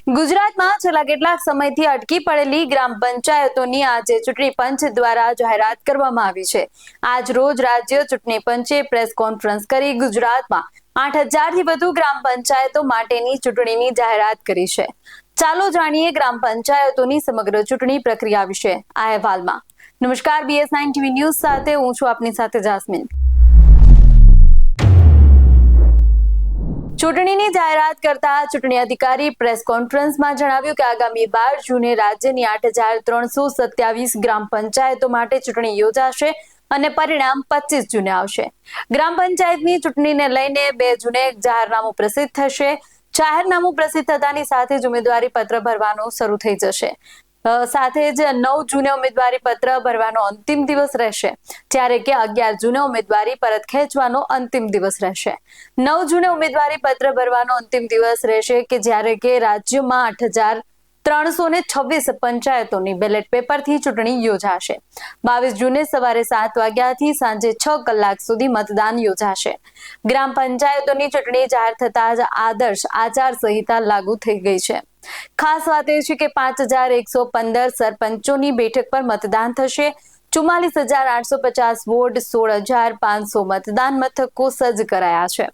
ગુજરાતમાં છેલ્લા કેટલાક સમયથી અટકી પડેલી ગ્રામ પંચાયતોની આજે ચૂંટણી પંચ દ્વારા જાહેરાત કરવામાં આવી છે। આજ રોજ રાજ્ય ચૂંટણી પંચે પ્રેસ કોન્ફરન્સ કરી ગુજરાતમાં 8,000 થી વધુ ગ્રામ પંચાયતો માટેની ચૂંટણીની જાહેરાત કરી છે। ચાલો જાણીએ ગ્રામ પંચાયતોની સમગ્ર ચૂંટણી પ્રક્રિયા વિશે આ અહેવાલમાં। નમસ્કાર, BS9 TV ન્યૂઝ સાથે હું છું આપની સાથે જાસ્મીન। ચૂંટણીની જાહેરાત કરતા ચૂંટણી અધિકારી પ્રેસ કોન્ફરન્સમાં જણાવ્યું કે આગામી 12 જૂને રાજ્યની 8,327 ગ્રામ પંચાયતો માટે ચૂંટણી યોજાશે અને પરિણામ 25 જૂને આવશે। ગ્રામ પંચાયતની ચૂંટણીને લઈને 2 જૂને જાહેરનામું પ્રસિદ્ધ થશે। જાહેરનામું પ્રસિદ્ધ થતાની સાથે જ ઉમેદવારી પત્ર ભરવાનું શરૂ થઈ જશે। સાથે જ 9 જૂને ઉમેદવારી પત્ર ભરવાનો અંતિમ દિવસ રહેશે, જ્યારે કે 11 જૂને ઉમેદવારી પરત ખેંચવાનો અંતિમ દિવસ રહેશે। 9 જૂને ઉમેદવારી પત્ર ભરવાનો અંતિમ દિવસ રહેશે કે જ્યારે કે રાજ્યમાં 8,326 પંચાયતોની બેલેટ પેપરથી ચૂંટણી યોજાશે। 22 જૂને સવારે 7 વાગ્યાથી સાંજે 6 કલાક સુધી મતદાન યોજાશે। ગ્રામ પંચાયતોની ચૂંટણી જાહેર થતા જ આદર્શ આચાર સંહિતા લાગુ થઈ ગઈ છે। ખાસ વાત એ છે કે 5,115 સરપંચોની બેઠક પર મતદાન થશે। 44,850 વોર્ડ, 16,500 મતદાન મથકો સજ્જ કરાયા છે।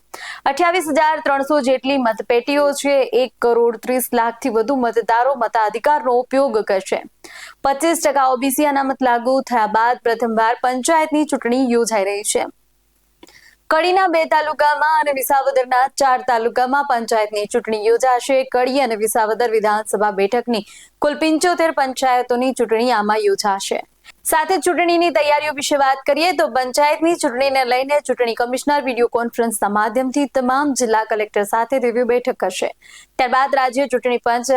28,300 જેટલી મતપેટીઓ છે। 1,30 લાખથી વધુ મતદારો મતાધિકારનો ઉપયોગ કરશે। 25% OBC અનામત લાગુ થયા બાદ પ્રથમવાર પંચાયતની ચૂંટણી યોજાઈ રહી છે। કડીના 2 તાલુકામાં અને વિસાવદરના 4 તાલુકામાં પંચાયતની ચૂંટણી યોજાશે। કડી અને વિસાવદર વિધાનસભા બેઠકની કુલ 75 પંચાયતોની ચૂંટણી આમાં યોજાશે। સાથે ચૂંટણીની તૈયારીઓ વિશે વાત કરીએ તો પંચાયતની ચૂંટણીને લઈને ચૂંટણી કમિશનર વિડીયો કોન્ફરન્સના માધ્યમથી તમામ જિલ્લા કલેક્ટર સાથે રિવ્યુ બેઠક કરશે। ત્યારબાદ રાજ્ય ચૂંટણી પંચ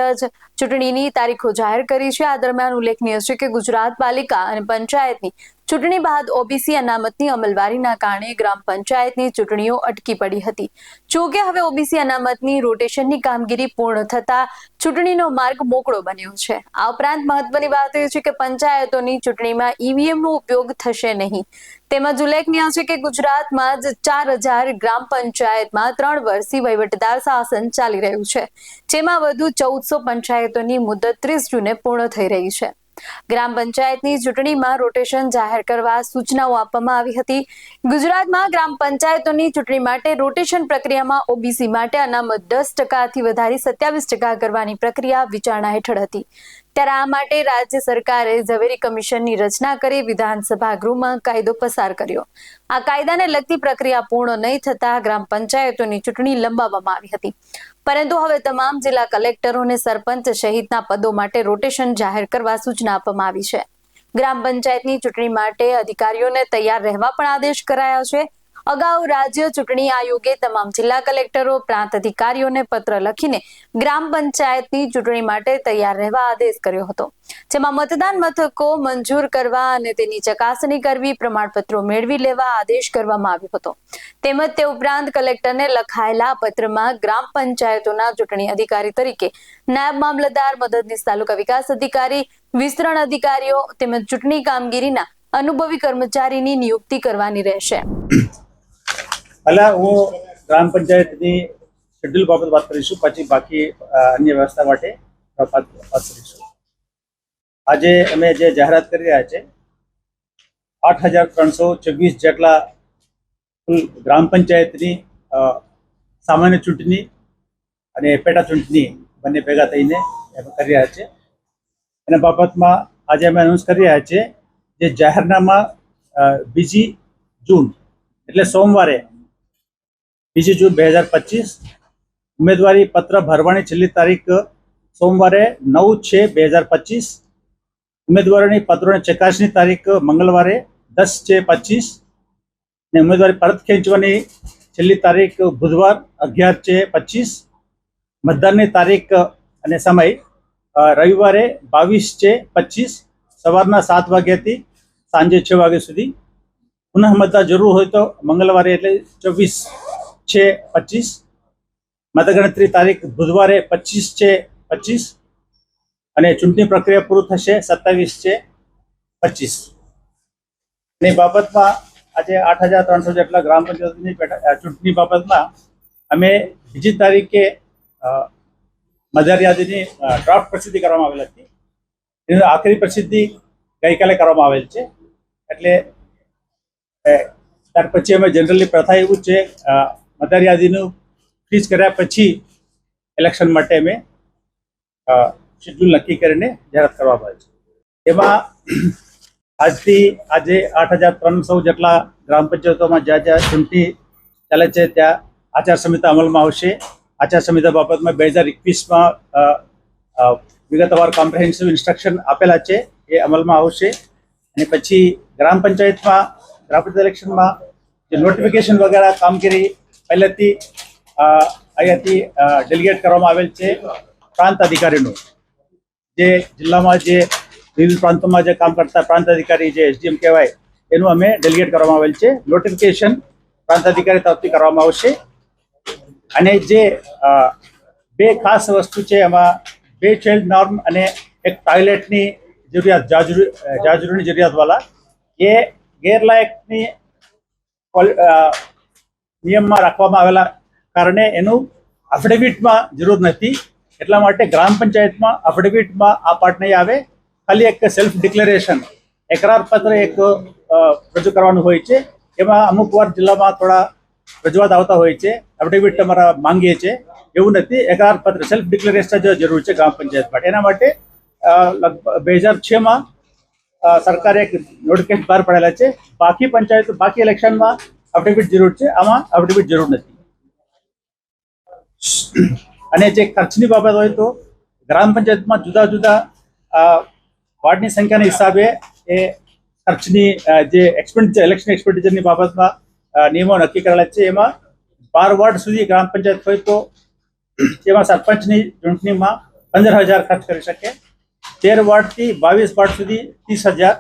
ચૂંટણીની તારીખો જાહેર કરી છે। આ દરમિયાન ઉલ્લેખનીય છે કે ગુજરાત પાલિકા અને પંચાયતની ચૂંટણી બાદ OBC અનામતની અમલવારીના કારણે ગ્રામ પંચાયતની ચૂંટણીઓ અટકી પડી હતી। જોકે હવે OBC અનામતની રોટેશનની કામગીરી પૂર્ણ થતા ચૂંટણીનો માર્ગ મોકળો બન્યો છે। આ ઉપરાંત મહત્વની વાત એ છે કે પંચાયતોની ચૂંટણીમાં EVMનો ઉપયોગ થશે નહીં। તેમજ ઉલ્લેખનીય છે કે ગુજરાતમાં જ 4,000 ગ્રામ પંચાયતમાં 3 વર્ષથી વહીવટદાર શાસન ચાલી રહ્યું છે, જેમાં વધુ 1,400 પંચાયતોની મુદત 30 જૂને પૂર્ણ થઈ રહી છે। ગ્રામ પંચાયતની ચૂંટણીમાં રોટેશન જાહેર કરવા સૂચનાઓ આપવામાં આવી હતી। ગુજરાતમાં ગ્રામ પંચાયતોની ચૂંટણી માટે રોટેશન પ્રક્રિયામાં OBC માટે અનામત 10%થી વધારી 27% કરવાની પ્રક્રિયા વિચારણા હેઠળ હતી। ત્યારે આ માટે રાજ્ય સરકારે ઝવેરી કમિશનની રચના કરી વિધાનસભા ગૃહમાં કાયદો પસાર કર્યો। આ કાયદાને લગતી પ્રક્રિયા પૂર્ણ નહીં થતા ગ્રામ પંચાયતોની ચૂંટણી લંબાવવામાં આવી હતી, પરંતુ હવે તમામ જિલ્લા કલેક્ટરો અને સરપંચ સહિતના પદો માટે રોટેશન જાહેર કરવા સૂચના આપવામાં આવી છે। ગ્રામ પંચાયતની ચૂંટણી માટે અધિકારીઓને તૈયાર રહેવા પણ આદેશ કરાયા છે। અગાઉ રાજ્ય ચૂંટણી આયોગે તમામ જિલ્લા કલેક્ટરો, પ્રાંત અધિકારીઓને પત્ર લખીને ગ્રામ પંચાયતની ચૂંટણી માટે તૈયાર રહેવા આદેશ કર્યો હતો, જેમાં મતદાન મથકો મંજૂર કરવા અને તેની ચકાસણી કરવી, પ્રમાણપત્રો મેળવી લેવા આદેશ કરવામાં આવ્યો હતો। તેમજ તે ઉપરાંત કલેક્ટરને લખાયેલા પત્રમાં ગ્રામ પંચાયતોના ચૂંટણી અધિકારી તરીકે નાયબ મામલતદાર, મદદનીશ તાલુકા વિકાસ અધિકારી, વિસ્તરણ અધિકારીઓ તેમજ ચૂંટણી કામગીરીના અનુભવી કર્મચારીની નિયુક્તિ કરવાની રહેશે। પહેલા હું ગ્રામ પંચાયતની શેડ્યુલ બાબત વાત કરીશું, પછી બાકી અન્ય વ્યવસ્થા માટે વાત કરીશું। આજે અમે જે જાહેરાત કરી રહ્યા છે 8,326 જેટલા કુલ ગ્રામ પંચાયતની સામાન્ય ચૂંટણી અને પેટા ચૂંટણી બંને ભેગા થઈને કરી રહ્યા છે। એના બાબતમાં આજે અમે અનાઉન્સ કરી રહ્યા છીએ જે જાહેરનામા 2 જૂન એટલે સોમવારે 2 જૂન 2025, ઉમેદવારી પત્ર ભરવાની છેલ્લી તારીખ સોમવારે 9/6/2025, ઉમેદવારોની પત્રોની ચકાસણી તારીખ મંગળવારે 10/6/25 ને ઉમેદવારી પરત ખેંચવાની છેલ્લી તારીખ બુધવાર 11/6/25, મતદાનની તારીખ અને સમય રવિવારે 22/6/25 સવારના 7 વાગ્યાથી સાંજે 6 વાગ્યા સુધી। પુનઃ મતદાન જરૂર હોય તો મંગળવારે એટલે 24/6/25, મતગણતરી તારીખ બુધવારે 25/6/25 અને ચૂંટણી પ્રક્રિયા પૂરું થશે 27/6/25। ની બાબતમાં આજે 8,300 જેટલા ગ્રામ પંચાયતની ચૂંટણી બાબતમાં અમે બીજી તારીખે મતદાર યાદીની ડ્રાફ્ટ પ્રસિદ્ધિ કરવામાં આવેલ હતી. એની આખરી પ્રસિદ્ધિ ગઈકાલે કરવામાં આવેલ છે. એટલે ત્યાર પછી અમે જનરલી પ્રથા એવું છે, મતદાર યાદીનું ફ્રીઝ કર્યા પછી ઇલેક્શન માટે અમે શેડ્યુલ નક્કી કરીને જાહેરાત કરવામાં આવે છે. એમાં આજથી આજે 8,300 જેટલા ગ્રામ પંચાયતોમાં જ્યાં જ્યાં ચૂંટણી ચાલે છે ત્યાં આચારસંહિતા અમલમાં આવશે. આચારસંહિતા બાબતમાં 2021માં વિગતવાર કોમ્પ્રિહેન્સિવ ઇન્સ્ટ્રક્શન આપેલા છે, એ અમલમાં આવશે. અને પછી ગ્રામ પંચાયત ઇલેક્શનમાં જે નોટિફિકેશન વગેરે કામગીરી પહેલેથી અહીંયાથી ડેલિગેટ કરવામાં આવેલ છે પ્રાંત અધિકારીનું. જે જિલ્લામાં જે વિવિધ પ્રાંતોમાં જે કામ કરતા પ્રાંત અધિકારી જે SDM કહેવાય એનું અમે ડેલિગેટ કરવામાં આવેલ છે. નોટિફિકેશન પ્રાંત અધિકારી તરફથી કરવામાં આવશે. અને જે બે ખાસ વસ્તુ છે એમાં 2 ચાઇલ્ડ નોર્મ અને એક ટોયલેટની જરૂરિયાત, જાજરૂની જરૂરિયાતવાળા એ ગેરલાયકની નિયમમાં રાખવામાં આવેલા કારણે એનું એફિડેવિટમાં જરૂર નથી. એટલા માટે ગ્રામ પંચાયતમાં એફિડેવિટમાં આ પાર્ટ નહીં આવે. ખાલી એક સેલ્ફ ડિક્લેરેશન, એકરાર પત્ર એક રજૂ કરવાનું હોય છે. એમાં અમુક વાર જિલ્લામાં થોડા રજૂઆત આવતા હોય છે, એફિડેવિટ તમારા માંગીએ છીએ, એવું નથી. એકરાર પત્ર સેલ્ફ ડિક્લેરેશન જ જરૂર છે ગ્રામ પંચાયત માટે. એના માટે લગભગ 2006માં સરકારે એક નોટિફિકેશન બહાર પાડેલા છે. બાકી પંચાયતો બાકી ઇલેક્શનમાં એફિડેવિટ જરૂર છે, આમાં એફિડેવિટ જરૂર નથી. અને જે ખર્ચની બાબત હોય તો ગ્રામ પંચાયતમાં જુદા જુદા વાર્ડની સંખ્યાના હિસાબે એ ખર્ચની જે એક્સપેન્ડિચર, ઇલેક્શન એક્સપેન્ડિચરની બાબતમાં નિયમો નક્કી કરેલા છે. એમાં 12 વોર્ડ સુધી ગ્રામ પંચાયત હોય તો એમાં સરપંચની ચૂંટણીમાં 15,000 ખર્ચ કરી શકે. 13 વોર્ડથી 22 વોર્ડ સુધી 30,000,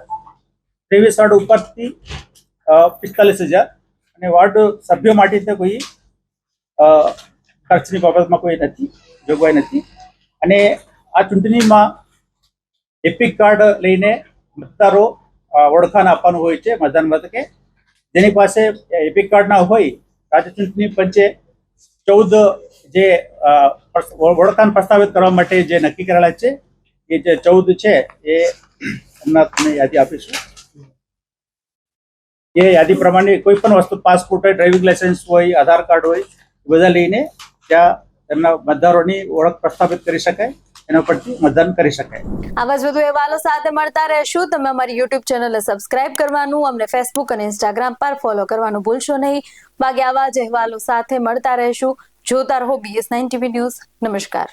23 વોર્ડ ઉપરથી 45,000. અને વોર્ડ સભ્યો માટે કોઈ ખર્ચની બાબતમાં કોઈ નથી, જોગવાઈ નથી. અને આ ચૂંટણીમાં એપિક કાર્ડ લઈને મતદારો ઓળખાણ આપવાનું હોય છે મતદાન મથકે. જેની પાસે એપિક કાર્ડ ના હોય, રાજ્ય ચૂંટણી પંચે 14 જે ઓળખાણ પ્રસ્તાવિત કરવા માટે જે નક્કી કરેલા છે, એ જે 14 છે એ હમણાં તમને યાદી આપીશું. એ યાદી પ્રમાણે કોઈ પણ વસ્તુ, પાસપોર્ટ હોય, ડ્રાઇવિંગ લાયસન્સ હોય, આધાર કાર્ડ હોય, એ બધા લઈને ત્યાં તેમના મતદારોની ઓળખ પ્રસ્થાપિત કરી શકાય, એના પરથી મતદાન કરી શકાય. આવા જ વધુ અહેવાલો સાથે મળતા રહેશું. તમે અમારી YouTube ચેનલને સબસ્ક્રાઇબ કરવાનું, અમને Facebook અને Instagram પર ફોલો કરવાનું ભૂલશો નહીં. બાકી આવા જ અહેવાલો સાથે મળતા રહેશું. જોતા રહો BS9 TV ન્યૂઝ. નમસ્કાર.